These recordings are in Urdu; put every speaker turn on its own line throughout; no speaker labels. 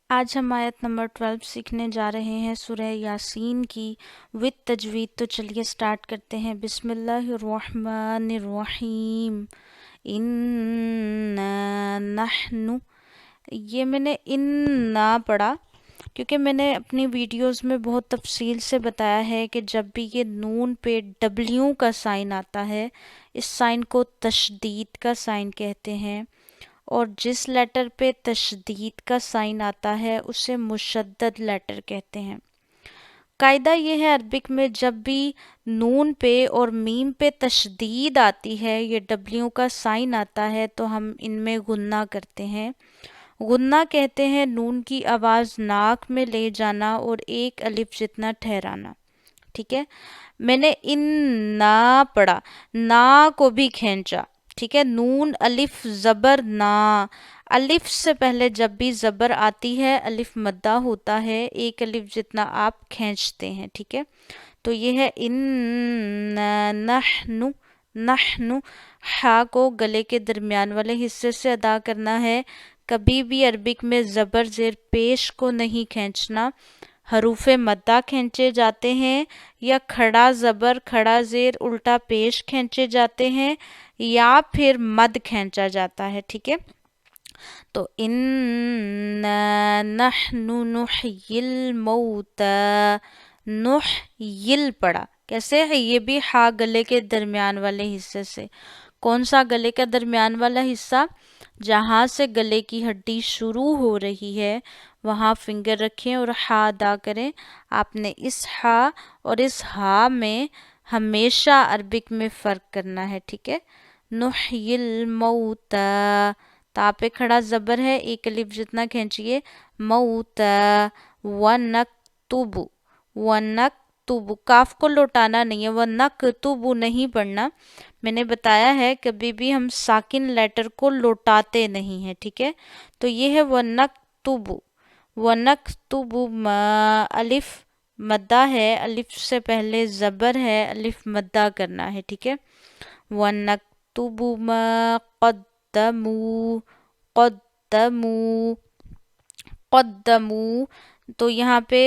آج ہم آیت نمبر 12 سیکھنے جا رہے ہیں سورہ یاسین کی وت تجوید. تو چلیے سٹارٹ کرتے ہیں. بسم اللہ الرحمن الرحیم. اِنَّا نَحْنُ، یہ میں نے اِنَّا پڑھا کیونکہ میں نے اپنی ویڈیوز میں بہت تفصیل سے بتایا ہے کہ جب بھی یہ نون پہ ڈبلیو کا سائن آتا ہے اس سائن کو تشدید کا سائن کہتے ہیں، اور جس لیٹر پہ تشدید کا سائن آتا ہے اسے مشدد لیٹر کہتے ہیں. قاعدہ یہ ہے عربک میں جب بھی نون پہ اور میم پہ تشدید آتی ہے، یہ ڈبلیو کا سائن آتا ہے، تو ہم ان میں غنہ کرتے ہیں. غنہ کہتے ہیں نون کی آواز ناک میں لے جانا اور ایک الف جتنا ٹھہرانا. ٹھیک ہے، میں نے ان نا پڑھا، نا کو بھی کھینچا. ٹھیک ہے، نون الف زبر نا. الف سے پہلے جب بھی زبر آتی ہے الف مدہ ہوتا ہے، ایک الف جتنا آپ کھینچتے ہیں. ٹھیک ہے، تو یہ ہے ان نحنو. نحنو ہا کو گلے کے درمیان والے حصے سے ادا کرنا ہے. کبھی بھی عربک میں زبر زیر پیش کو نہیں کھینچنا. حروف مدہ کھینچے جاتے ہیں یا کھڑا زبر کھڑا زیر الٹا پیش کھینچے جاتے ہیں یا پھر مد کھینچا جاتا ہے. ٹھیک ہے، تو اِنَّا نَحْنُ نُحْيِي الْمَوْتَى. نُحْيِل پڑا کیسے ہے؟ یہ بھی ہا گلے کے درمیان والے حصے سے. کون سا گلے کا درمیان والا حصہ؟ جہاں سے گلے کی ہڈی شروع ہو رہی ہے وہاں فنگر رکھیں اور ہا ادا کریں. آپ نے اس ہا اور اس ہا میں ہمیشہ عربک میں فرق کرنا ہے. ٹھیک ہے، نحیی الموتى، تا پہ کھڑا زبر ہے ایک الف جتنا کھینچیے. موتى ونکتب. ونکتب کاف کو لوٹانا نہیں ہے، ونکتب نہیں پڑھنا. میں نے بتایا ہے کبھی بھی ہم ساکن لیٹر کو لوٹاتے نہیں ہیں. ٹھیک ہے، تو یہ ہے ونکتب. ونکتب ما، الف مدہ ہے، الف سے پہلے زبر ہے، الف مدہ کرنا ہے. ٹھیک ہے، وَنَكْتُبُ مَا قَدَّمُوا. قَدَّمُوا قَدَّمُوا، تو یہاں پہ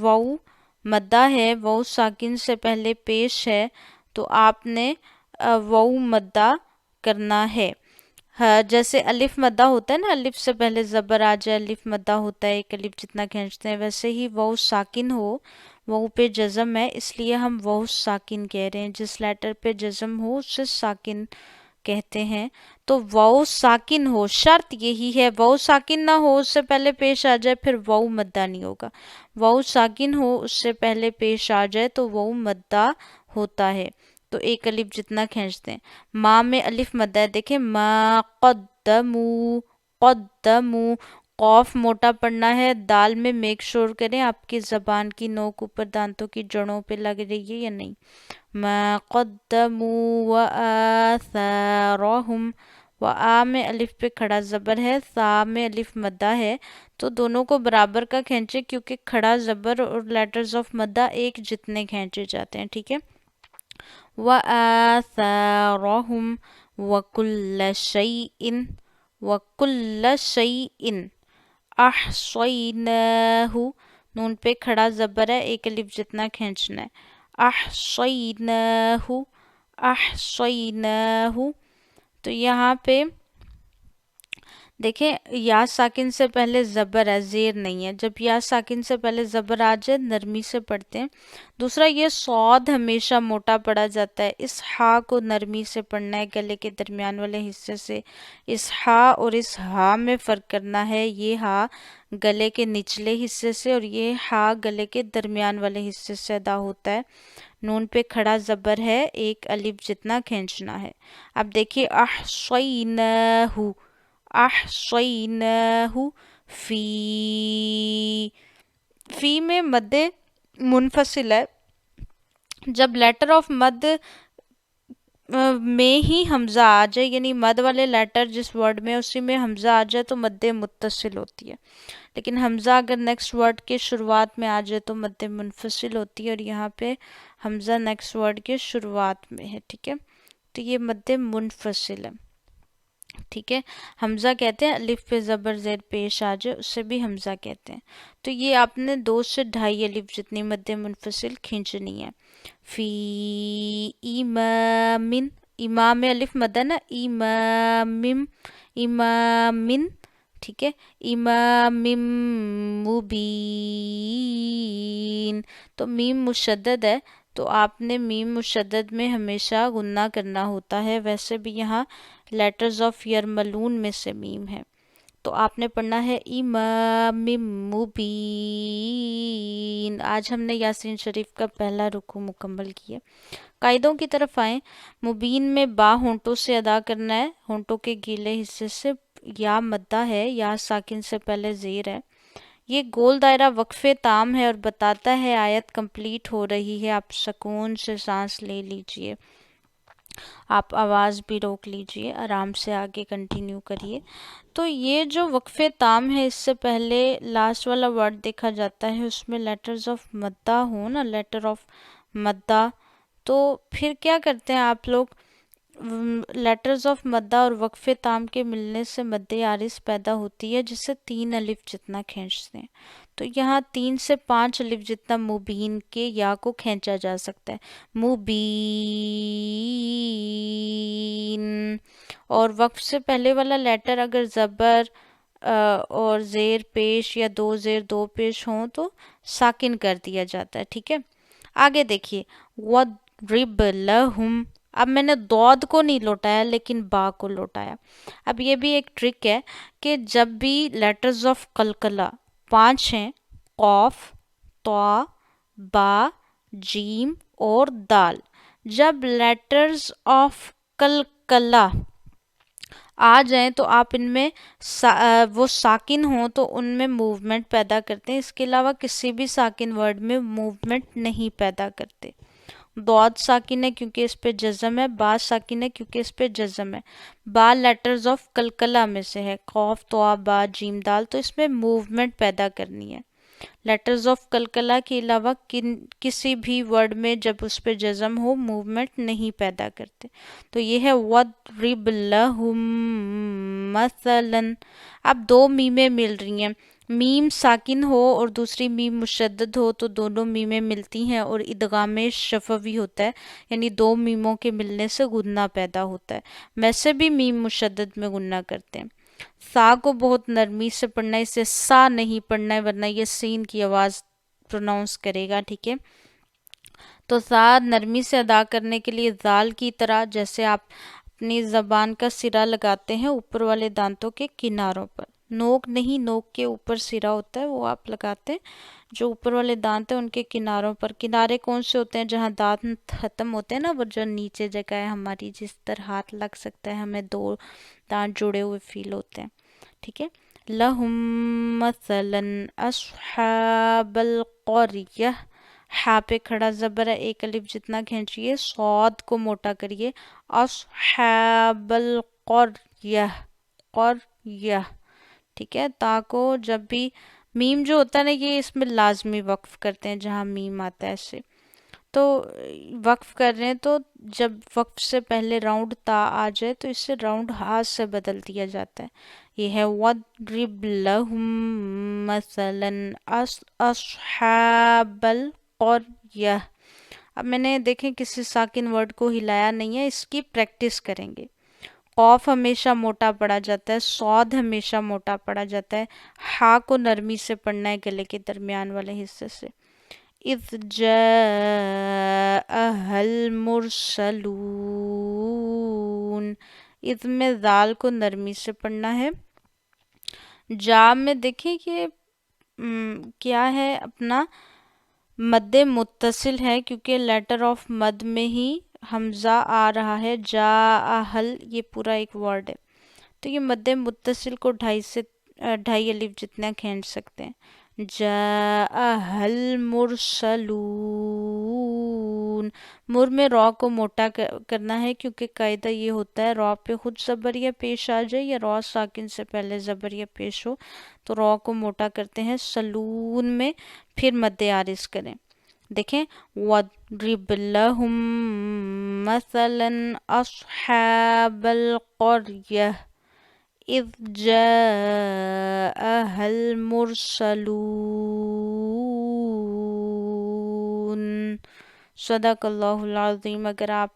واو مدہ ہے، واو ساکن سے پہلے پیش ہے تو آپ نے واو مدہ کرنا ہے. جیسے الف مدہ ہوتا ہے نا، الف سے پہلے زبر آ جائے الف مدہ ہوتا ہے، ایک الف جتنا کھینچتے ہیں، ویسے ہی واو ساکن ہو، واو پہ جزم ہے اس لیے ہم واو ساکن کہہ رہے ہیں. جس لیٹر پہ جزم ہو اسے ساکن کہتے ہیں. تو واو ساکن ہو، شرط یہی ہے واو ساکن نہ ہو اس سے پہلے پیش آ جائے پھر واو مدہ نہیں ہوگا. واو ساکن ہو اس سے پہلے پیش آ جائے تو واو مدہ ہوتا ہے، تو ایک الف جتنا کھینچتے ہیں. ما میں الف مدہ ہے، دیکھیں ما قدمو. قدمو قوف موٹا پڑھنا ہے. دال میں میک شور کریں آپ کی زبان کی نوک اوپر دانتوں کی جڑوں پہ لگ رہی ہے یا نہیں. ما قدمو وآثارہم. وآ میں الف پہ کھڑا زبر ہے، ثا میں الف مدہ ہے، تو دونوں کو برابر کا کھینچے کیونکہ کھڑا زبر اور لیٹرز آف مدہ ایک جتنے کھینچے جاتے ہیں. ٹھیک ہے، وآثارہم وکل شیء. وکل شیء احصیناہ. نون پہ کھڑا زبر ہے ایک الف جتنا کھینچنا ہے. احصیناہ. احصیناہ، تو یہاں پہ دیکھیں یا ساکن سے پہلے زبر ہے، زیر نہیں ہے. جب یا ساکن سے پہلے زبر آ جائے نرمی سے پڑھتے ہیں. دوسرا یہ صاد ہمیشہ موٹا پڑھا جاتا ہے، اس ہا کو نرمی سے پڑھنا ہے گلے کے درمیان والے حصے سے. اس ہا اور اس ہا میں فرق کرنا ہے، یہ ہا گلے کے نچلے حصے سے اور یہ ہا گلے کے درمیان والے حصے سے ادا ہوتا ہے. نون پہ کھڑا زبر ہے ایک الف جتنا کھینچنا ہے. اب دیکھیے احصیناہ. احصیناہ فی. فی میں مد منفصل ہے. جب لیٹر آف مد میں ہی حمزہ آ جائے، یعنی مد والے لیٹر جس ورڈ میں اسی میں حمزہ آ جائے تو مد متصل ہوتی ہے، لیکن حمزہ اگر نیکسٹ ورڈ کے شروعات میں آ جائے تو مد منفصل ہوتی ہے، اور یہاں پہ حمزہ نیکسٹ ورڈ کے شروعات میں ہے. ٹھیک ہے، تو یہ مد منفصل ہے. ٹھیک ہے. حمزہ کہتے ہیں الف پہ زبر زیر پیش آ جائے اسے بھی حمزہ کہتے ہیں. تو یہ آپ نے 2 سے 2.5 الف جتنی مد منفصل کھینچنی ہے. فی امامن، امام میں الف مد ہے نا، امامم، امامن، ٹھیک ہے. امام مبین، تو میم مشدد ہے تو آپ نے میم مشدد میں ہمیشہ غنہ کرنا ہوتا ہے. ویسے بھی یہاں لیٹرز آف یرملون میں سے میم ہے تو آپ نے پڑھنا ہے امام مبین. آج ہم نے یاسین شریف کا پہلا رکوع مکمل کیا. قاعدوں کی طرف آئیں. مبین میں با ہونٹوں سے ادا کرنا ہے، ہونٹوں کے گیلے حصے سے. یا مدہ ہے، یا ساکن سے پہلے زیر ہے. یہ گول دائرہ وقف تام ہے اور بتاتا ہے آیت کمپلیٹ ہو رہی ہے. آپ سکون سے سانس لے لیجئے، آپ آواز بھی روک لیجئے، آرام سے آگے کنٹینیو کریے. تو یہ جو وقف تام ہے اس سے پہلے لاسٹ والا ورڈ دیکھا جاتا ہے، اس میں لیٹرز آف مدہ ہو نا، لیٹر آف مدہ، تو پھر کیا کرتے ہیں آپ لوگ، لیٹرز آف مدہ اور وقف تام کے ملنے سے مد عارض پیدا ہوتی ہے جسے 3 الف جتنا کھینچتے ہیں. تو یہاں 3 سے 5 الف جتنا مبین کے یا کو کھینچا جا سکتا ہے، مبین. اور وقف سے پہلے والا لیٹر اگر زبر اور زیر پیش یا 2 زیر 2 پیش ہوں تو ساکن کر دیا جاتا ہے. ٹھیک ہے. آگے دیکھیے وَضْرِبْ لَهُمْ. اب میں نے دود کو نہیں لوٹایا لیکن با کو لوٹایا. اب یہ بھی ایک ٹرک ہے کہ جب بھی لیٹرز آف قلقلہ 5 ہیں، قوف، طا، با، جیم اور دال، جب لیٹرز آف قلقلہ آ جائیں تو آپ ان میں وہ ساکن ہوں تو ان میں موومنٹ پیدا کرتے ہیں. اس کے علاوہ کسی بھی ساکن ورڈ میں موومنٹ نہیں پیدا کرتے. دود ساکن ہے کیونکہ اس پہ جزم ہے، با ساکن ہے کیونکہ اس پہ جزم ہے. با لیٹرز آف قلقلہ میں سے ہے، قوف، طا، با، جیم، دال، تو اس میں موومنٹ پیدا کرنی ہے. لیٹرز آف قلقلہ کے علاوہ کسی بھی ورڈ میں جب اس پہ جزم ہو موومنٹ نہیں پیدا کرتے. تو یہ ہے وَضْرِبْ لَهُم مَثَلًا. اب 2 میمیں مل رہی ہیں، میم ساکن ہو اور دوسری میم مشدد ہو تو دونوں میمیں ملتی ہیں اور ادغام شفوی ہوتا ہے، یعنی 2 میموں کے ملنے سے غنہ پیدا ہوتا ہے. ویسے بھی میم مشدد میں غنہ کرتے ہیں. سا کو بہت نرمی سے پڑھنا ہے، اسے سا نہیں پڑھنا ہے ورنہ یہ سین کی آواز پروناؤنس کرے گا. ٹھیک ہے. تو سا نرمی سے ادا کرنے کے لیے زال کی طرح جیسے آپ اپنی زبان کا سرا لگاتے ہیں اوپر والے دانتوں کے کناروں پر، نوک نہیں، نوک کے اوپر سرا ہوتا ہے وہ آپ لگاتے ہیں، جو اوپر والے دانت ہیں ان کے کناروں پر. کنارے کون سے ہوتے ہیں؟ جہاں دانت ختم ہوتے ہیں نا، وہ جو نیچے جگہ ہے ہماری جس طرح ہاتھ لگ سکتا ہے، ہمیں 2 دانت جڑے ہوئے فیل ہوتے ہیں. ٹھیک ہے. لَهُم مَثَلًا أَصْحَابَ الْقَرْيَةِ، ہا پہ کھڑا زبر ہے، 1 الف جتنا کھینچیے، صاد کو موٹا کریے، اصحاب القریہ، قریہ. ٹھیک ہے. تا کو جب بھی میم جو ہوتا ہے نا یہ اس میں لازمی وقف کرتے ہیں جہاں میم آتا ہے ایسے، تو وقف کر رہے ہیں تو جب وقف سے پہلے راؤنڈ تا آ جائے تو اسے راؤنڈ ہا سے بدل دیا جاتا ہے. یہ ہے وَضْرِبْ لَهُم مَثَلًا أَصْحَابَ الْقَرْيَةِ. اب میں نے دیکھیں کسی ساکن ورڈ کو ہلایا نہیں ہے، اس کی پریکٹس کریں گے. قوف ہمیشہ موٹا پڑا جاتا ہے، صاد ہمیشہ موٹا پڑا جاتا ہے، ہا کو نرمی سے پڑھنا ہے گلے کے درمیان والے حصے سے. اذ جاءها المرسلون، اذ میں ذال کو نرمی سے پڑھنا ہے. جا میں دیکھیں کہ کیا ہے اپنا مد متصل ہے کیونکہ لیٹر آف مد میں ہی حمزہ آ رہا ہے. جا اہل یہ پورا ایک ورڈ ہے تو یہ مد متصل کو 2.5 سے 2.5 الف جتنا کھینچ سکتے ہیں. جا اہل مرسلون، مر میں را کو موٹا کرنا ہے کیونکہ قاعدہ یہ ہوتا ہے را پہ خود زبریہ پیش آ جائے یا را ساکن سے پہلے زبریہ پیش ہو تو را کو موٹا کرتے ہیں. سلون میں پھر مد عارض کریں. دیکھیں وَضْرِبْ لَهُم مَثَلًا أَصْحَابَ الْقَرْيَةِ، اذ جاءها المرسلون۔ صدق اللہ العظیم۔ اگر آپ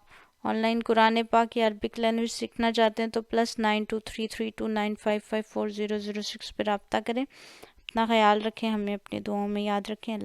آن لائن قرآن پاک یا عربک لینگویج سیکھنا چاہتے ہیں تو +923329554006 پہ رابطہ کریں۔ اپنا خیال رکھیں، ہمیں اپنی دعاؤں میں یاد رکھیں۔ اللہ